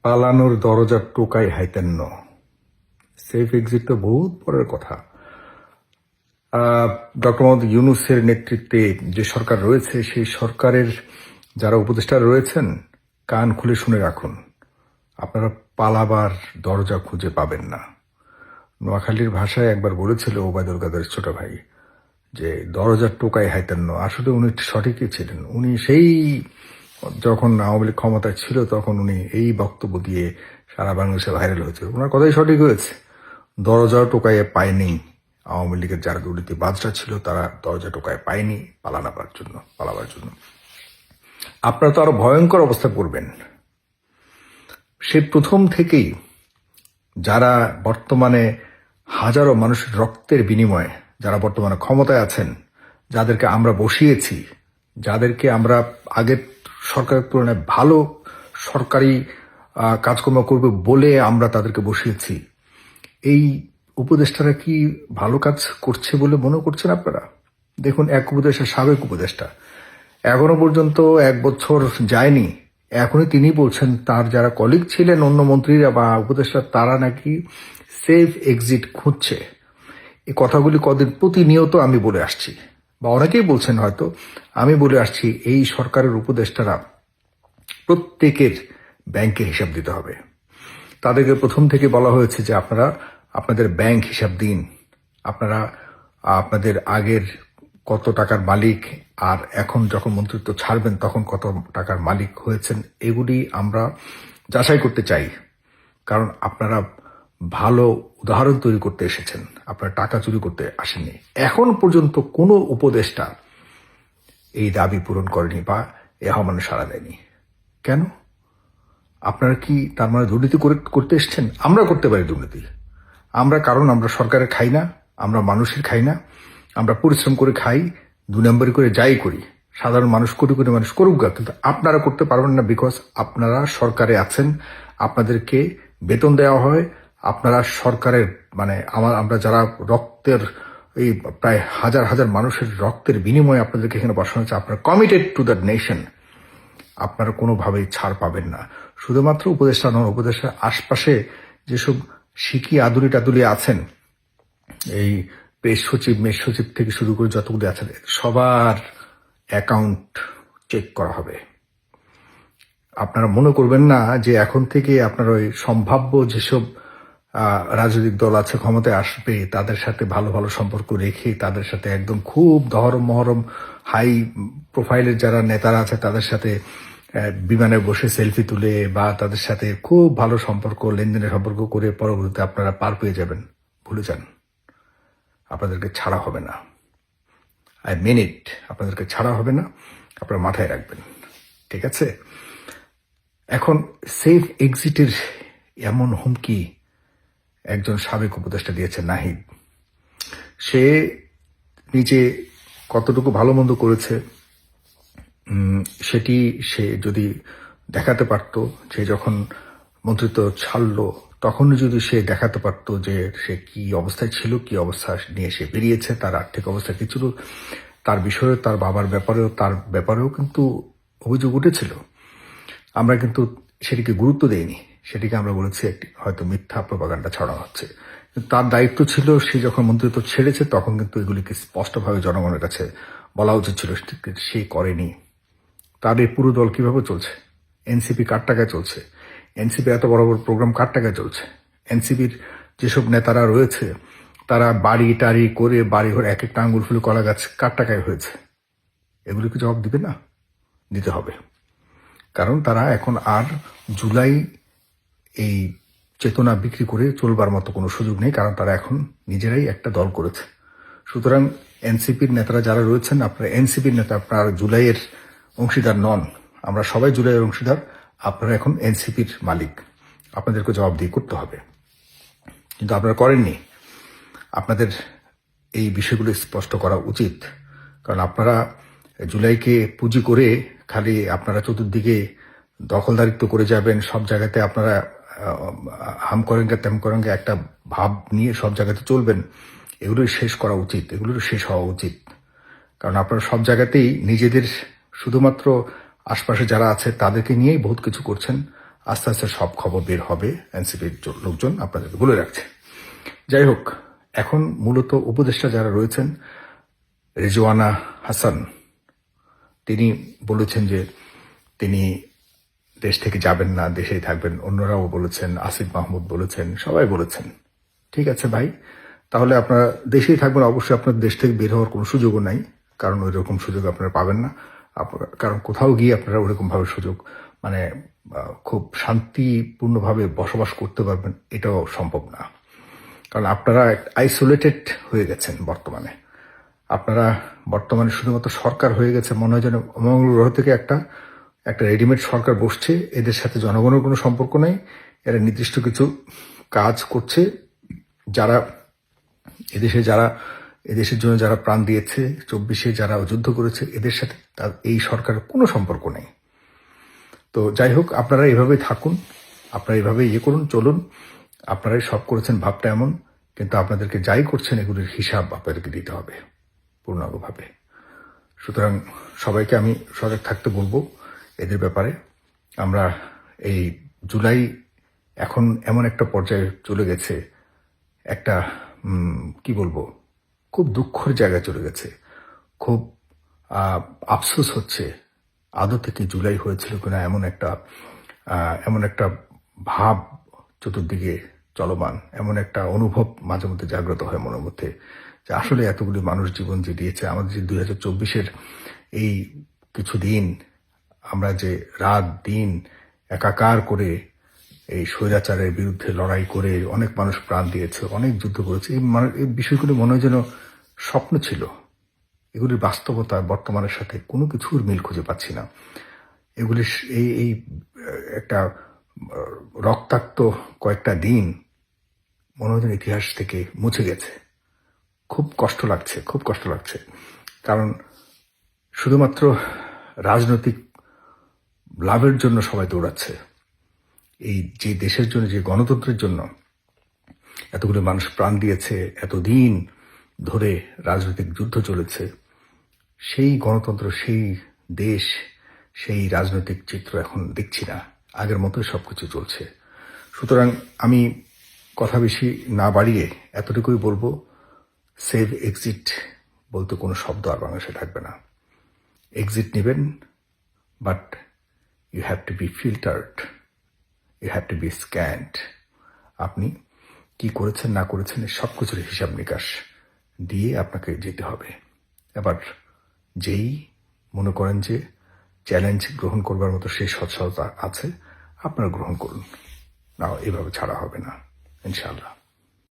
পালানোর দরজার টোকাই হাইতেন ন। সেফ এক্সিট তো বহুত পরের কথা। ডক্টর মোহাম্মদ ইউনূসের নেতৃত্বে যে সরকার রয়েছে সেই সরকারের যারা উপদেষ্টা রয়েছেন কান খুলে শুনে রাখুন, আপনারা পালাবার দরজা খুঁজে পাবেন না। নোয়াখালীর ভাষায় একবার বলেছিল ওবায়দুল কাদের ছোট ভাই যে দরজার টোকাই হাইতেন ন। আসলে উনি সঠিকই ছিলেন। উনি সেই যখন আওয়ামী লীগ ক্ষমতায় ছিল তখন উনি এই বক্তব্য দিয়ে সারা বাংলাদেশে ভাইরাল হয়েছিল। ওনার কথাই সঠিক হয়েছে। দরজা টোকাইয়ে পায়নি আওয়ামী লীগের যারা দুর্নীতিবাজরা ছিল, তারা দরজা টোকায় পায়নি পালাবার জন্য। আপনারা তো আরো ভয়ঙ্কর অবস্থা করবেন। সে প্রথম থেকেই যারা বর্তমানে হাজারো মানুষের রক্তের বিনিময়ে যারা বর্তমানে ক্ষমতায় আছেন, যাদেরকে আমরা বসিয়েছি, যাদেরকে আমরা আগের সরকারের তুলনায় ভালো সরকারি কাজকর্ম করবে বলে আমরা তাদেরকে বসিয়েছি, এই উপদেষ্টারা কি ভালো কাজ করছে বলে মনে করছেন আপনারা? দেখুন, এক উপদেষ্টা, সাবেক উপদেষ্টা, এখনো পর্যন্ত 1 বছর যায়নি, এখনই তিনি বলছেন তার যারা কলিগ ছিলেন অন্য মন্ত্রীরা বা উপদেষ্টা তারা নাকি সেফ এক্সিট খুঁজছে। এই কথাগুলি কদিন প্রতিনিয়ত আমি বলে আসছি, বা অনেকেই বলছেন হয়তো, আমি বলে আসছি এই সরকারের উপদেষ্টারা প্রত্যেকের ব্যাংকের হিসাব দিতে হবে। তাদেরকে প্রথম থেকে বলা হয়েছে যে আপনারা আপনাদের ব্যাংক হিসাব দিন, আপনারা আপনাদের আগের কত টাকার মালিক আর এখন যখন মন্ত্রিত্ব ছাড়বেন তখন কত টাকার মালিক হয়েছেন, এগুলি আমরা যাচাই করতে চাই। কারণ আপনারা ভালো উদাহরণ তৈরি করতে এসেছেন, আপনারা টাকা চুরি করতে আসেননি। এখন পর্যন্ত কোনো উপদেষ্টা এই দাবি পূরণ করেনি বা এ আহ্বানে সাড়া দেয়নি। কেন? আপনারা কি তার মানে দুর্নীতি করতে এসছেন? আমরা করতে পারি দুর্নীতি, কারণ আমরা সরকারের খাই না, আমরা মানুষের খাই না, আমরা পরিশ্রম করে খাই, 2 নম্বরই করে যাই করি। সাধারণ মানুষ, কোটি কোটি মানুষ করুক গা, কিন্তু আপনারা করতে পারবেন না। বিকজ আপনারা সরকারে আছেন, আপনাদেরকে বেতন দেওয়া হয়, আপনারা সরকারের মানে আমরা যারা রক্তের এই প্রায় হাজার হাজার মানুষের রক্তের বিনিময়ে আপনাদেরকে এখানে বসানো হচ্ছে, আপনারা কমিটেড টু দ্য নেশন, আপনারা কোনোভাবেই ছাড় পাবেন না। শুধুমাত্র উপদেষ্টা নন, উপদেষ্টার আশপাশে যেসব শিকি আদুলি টাদুলি আছেন, এই পেশ সচিব, মেশ সচিব থেকে শুরু করে যতগুলি আছেন, সবার অ্যাকাউন্ট চেক করা হবে। আপনারা মনে করবেন না যে এখন থেকে আপনারা ওই সম্ভাব্য যেসব রাজনৈতিক দল আছে ক্ষমতায় আসবে তাদের সাথে ভালো ভালো সম্পর্ক রেখে তাদের সাথে একদম খুব দহরম মহরম হাই প্রোফাইলের যারা নেতারা আছে তাদের সাথে বিমানে বসে সেলফি তুলে বা তাদের সাথে খুব ভালো সম্পর্ক, লেনদেনের সম্পর্ক করে পরবর্তীতে আপনারা পার পেয়ে যাবেন। ভুলে যান, আপনাদেরকে ছাড়া হবে না। আই মিন ইট, আপনাদেরকে ছাড়া হবে না, আপনারা মাথায় রাখবেন, ঠিক আছে? এখন সেফ এক্সিটের এমন হুমকি একজন সাবেক উপদেষ্টা দিয়েছে নাহিদ। সে নিজে কতটুকু ভালো মন্দ করেছে সেটি সে যদি দেখাতে পারত, সে যখন মন্ত্রিত্ব ছাড়লো তখন যদি সে দেখাতে পারত যে সে কি অবস্থায় ছিল, কি অবস্থা নিয়ে সে বেরিয়েছে, তার আর্থিক অবস্থা কি ছিল, তার বিষয়ে, তার বাবার ব্যাপারেও কিন্তু অভিযোগ উঠেছিল। আমরা কিন্তু সেটিকে গুরুত্ব দেইনি, সেটিকে আমরা বলেছি একটি হয়তো মিথ্যা প্রপাগান্ডা ছড়ানো হচ্ছে। তার দায়িত্ব ছিল, সে যখন মন্ত্রিত্ব ছেড়েছে তখন কিন্তু এগুলিকে স্পষ্টভাবে জনগণের কাছে বলা উচিত ছিল, সে করেনি। তার এই পুরো দল কিভাবে চলছে? এনসিপি কার টাকায় চলছে? এনসিপি এত বড় বড় প্রোগ্রাম কার টাকায় চলছে? এনসিপির যেসব নেতারা রয়েছে তারা বাড়ি টাড়ি করে বাড়ি ঘর এক একটা আঙ্গুল ফুলে কলা গাছ কার টাকায় হয়েছে? এগুলিকে জবাব দিবে না? দিতে হবে। কারণ তারা এখন আর জুলাই এই চেতনা বিক্রি করে চলবার মতো কোনো সুযোগ নেই, কারণ তারা এখন নিজেরাই একটা দল করেছে। সুতরাং এনসিপির নেতারা যারা রয়েছেন, আপনারা এনসিপির নেতা, আপনারা জুলাইয়ের অংশীদার নন, আমরা সবাই জুলাইয়ের অংশীদার, আপনারা এখন এনসিপির মালিক, আপনাদেরকে জবাবদিহি করতে হবে। কিন্তু আপনারা করেননি। আপনাদের এই বিষয়গুলো স্পষ্ট করা উচিত, কারণ আপনারা জুলাইকে পুঁজি করে খালি আপনারা চতুর্দিকে দখলদারিত্ব করে যাবেন, সব জায়গাতে আপনারা হাম করেঙ্গে তেম করেঙ্গে একটা ভাব নিয়ে সব জায়গাতে চলবেন। এগুলো শেষ করা উচিত, এগুলো শেষ হওয়া উচিত। কারণ আপনারা সব জায়গাতেই নিজেদের শুধুমাত্র আশপাশে যারা আছে তাদেরকে নিয়েই বহুত কিছু করছেন, আস্তে আস্তে সব খবর বের হবে, এনসিপির লোকজন আপনাদেরকে বলে রাখছে। যাই হোক, এখন মূলত উপদেষ্টা যারা রয়েছেন, রিজওয়ানা হাসান তিনি বলেছেন যে তিনি দেশ থেকে যাবেন না, দেশেই থাকবেন। অন্যরাও বলেছেন, আসিফ মাহমুদ বলেছেন, সবাই বলেছেন। ঠিক আছে ভাই, তাহলে আপনারা দেশেই থাকবেন। অবশ্যই আপনার দেশ থেকে বের হওয়ার কোনো সুযোগও নাই, কারণ ওই রকম সুযোগ আপনারা পাবেন না। কারণ কোথাও গিয়ে আপনারা ওরকম ভাবে সুযোগ মানে খুব শান্তিপূর্ণভাবে বসবাস করতে পারবেন, এটাও সম্ভব না। কারণ আপনারা আইসোলেটেড হয়ে গেছেন বর্তমানে। আপনারা বর্তমানে শুধুমাত্র সরকার হয়ে গেছে, মনে হয় যেন অমঙ্গল গ্রহ থেকে একটা রেডিমেড সরকার বসছে। এদের সাথে জনগণের কোনো সম্পর্ক নেই। এরা নির্দিষ্ট কিছু কাজ করছে। যারা এদেশের জন্য যারা প্রাণ দিয়েছে, 24-এ যারা যুদ্ধ করেছে, এদের সাথে এই সরকারের কোনো সম্পর্ক নেই। তো যাই হোক, আপনারা এভাবেই থাকুন, আপনারা এভাবে করুন, চলুন। আপনারাই সব করেছেন ভাবটা এমন, কিন্তু আপনাদেরকে যাই করছেন এগুলির হিসাব আপনাদেরকে দিতে হবে পূর্ণাঙ্গভাবে। সুতরাং সবাইকে আমি সজাগ থাকতে বলবো এদের ব্যাপারে। আমরা এই জুলাই এখন এমন একটা পর্যায়ে চলে গেছে, একটা কি বলবো, খুব দুঃখের জায়গায় চলে গেছে। খুব আফসোস হচ্ছে আদৌ থেকে জুলাই হয়েছিল কিনা, এমন একটা ভাব চতুর্দিকে চলমান, এমন একটা অনুভব মাঝে মধ্যে জাগ্রত হয় মনের মধ্যে, যে আসলে এতগুলি মানুষ জীবন যে দিয়েছে। আমাদের যে 2024-এর এই কিছুদিন আমরা যে রাত দিন একাকার করে এই স্বৈরাচারের বিরুদ্ধে লড়াই করে অনেক মানুষ প্রাণ দিয়েছে, অনেক যুদ্ধ করেছে, এই বিষয়গুলো মনে হয় যেন স্বপ্ন ছিল। এগুলির বাস্তবতা বর্তমানের সাথে কোনো কিছুর মিল খুঁজে পাচ্ছি না। এগুলি এই একটা রক্তাক্ত কয়েকটা দিন মনে হয় যেন ইতিহাস থেকে মুছে গেছে। খুব কষ্ট লাগছে। কারণ শুধুমাত্র রাজনৈতিক লাভের জন্য সবাই দৌড়াচ্ছে। এই যে দেশের জন্য, যে গণতন্ত্রের জন্য এতগুলো মানুষ প্রাণ দিয়েছে, এতদিন ধরে রাজনৈতিক যুদ্ধ চলেছে, সেই গণতন্ত্র, সেই দেশ, সেই রাজনৈতিক চিত্র এখন দেখছি না। আগের মতোই সবকিছু চলছে। সুতরাং আমি কথা বেশি না বাড়িয়ে এতটুকুই বলবো, সেভ এক্সিট বলতে কোনো শব্দ আর বাংলাদেশে থাকবে না। এক্সিট নেবেন, but you have to be filtered, you have to be scanned. আপনি কি করেছেন না করেছেন সব কিছুর হিসাব নিকাশ দিয়ে আপনাকে যেতে হবে। এবার যেই মনে করেন যে চ্যালেঞ্জ গ্রহণ করবার মতো সেই সচ্ছলতা আছে, আপনারা গ্রহণ করুন। না, এভাবে ছাড়া হবে না ইনশাআল্লাহ।